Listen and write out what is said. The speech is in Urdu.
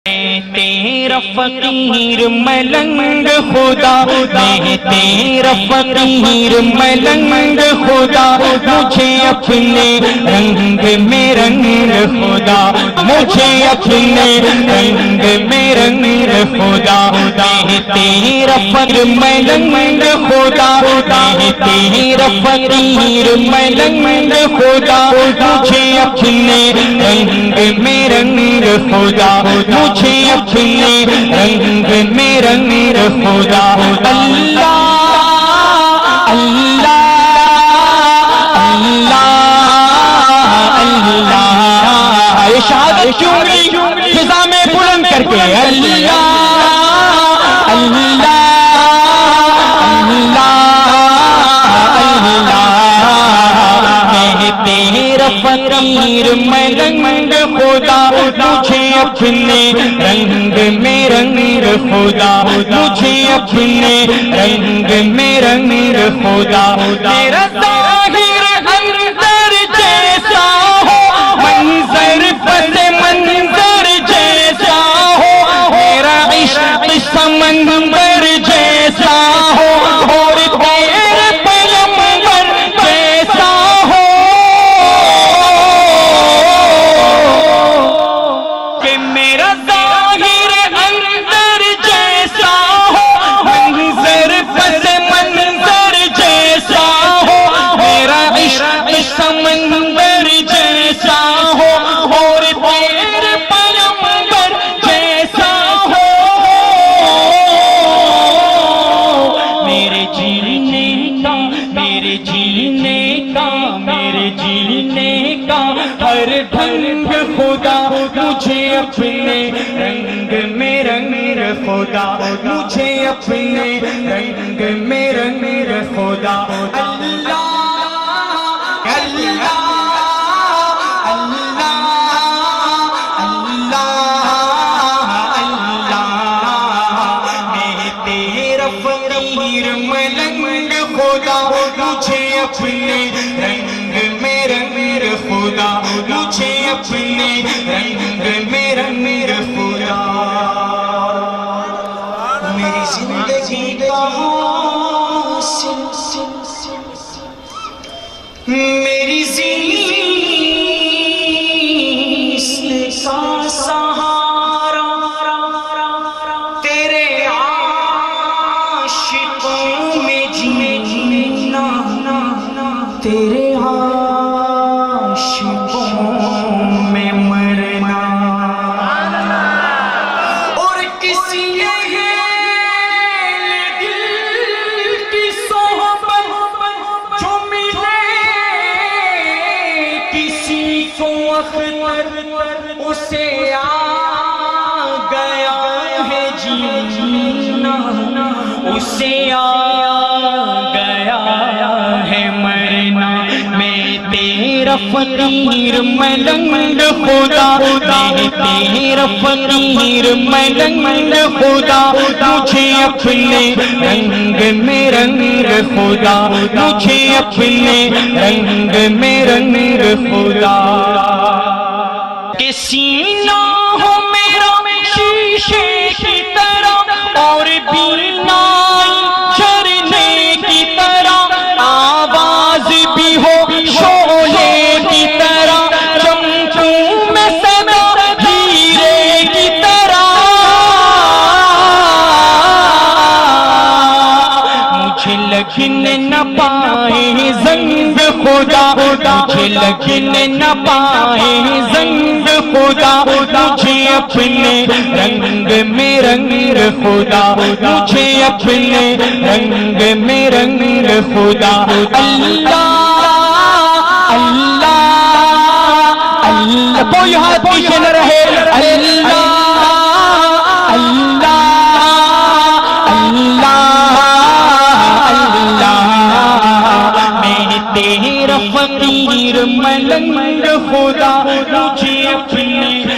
تیرا فقیر ملنگ خدا، میں تیرا فقیر ملنگ خدا، مجھے اپنے رنگ میں رنگ خدا، مجھے اپنے رنگ میں رنگ خدا، میں تیرا فقیر ملنگ خدا، میں تیرا فقیر ملنگ خدا، مجھے اپنے رنگ میں رنگ خدا، مجھے اپنے رنگ میں رنگ خدا۔ اللہ اللہ اللہ اللہ، یہ شہادت کیوں نہیں فضا میں بلند کر کے اللہ اللہ تیرا فقیر ملنگ خدا، مجھے اپنے رنگ میں رنگ خدا، مجھے اپنے رنگ میں رنگ خدا۔ تیرا ظاہر اندر جیسا ہو، منظر پس منظر جیسا ہو، میرا عشق سمندر جیسا ہو، اور تیرے پیغمبر جیسا ہو، کہ میرا ظاہر اندر جیسا ہو، منظر پس منظر جیسا ہو، میرا عشق سمندر جیسا ہو، اور تیرے پیغمبر جیسا ہو۔ میرے جینے کا میرے جینے کا میرے جینے کا ہر ڈھنگ خدا، مجھے اپنے رنگ میں رنگ خدا، مجھے اپنے رنگ میں رنگ خدا۔ اللہ اللہ اللہ اللہ اللہ، میں تیرا فقیر ملنگ خدا، مجھے اپنے رنگ میں رنگ خدا، مجھے اپنے رنگ میں رنگ خدا۔ میری زندگی کا حاصل، میری زیست کا سہارا، تیرے عاشقوں میں جینا، تیرے عاشقوں میں مرنا، اور کسی دل کی صحبت جو ملے کسی کو اختر، اسے آ گیا ہے جینا، اسے آ گیا ہے مرنا۔ میں تیرا فقیر ملنگ خدا، میں تیرا فقیر ملنگ خدا، مجھے اپنے رنگ میں رنگ خدا، مجھے اپنے رنگ میں رنگ خدا۔ کہ سینہ ہو میرا شیشے کی طرح، اور بینائی جھرنے کی طرح، آواز بھی ہو شعلے کی طرح، چمکوں میں صدا ہیرے کی طرح، مجھے لگنے نہ پائے زنگ خدا، مجھے لگنے نہ پائے زنگ خدا، مجھے اپنے رنگ میں رنگ خدا، مجھے اپنے رنگ میں رنگ خدا۔ اللہ اللہ اللہ، کوئی ہاتھ پیچھے نہ رہے، اللہ اللہ تیرا فقیر ملنگ خدا، مجھے اپنے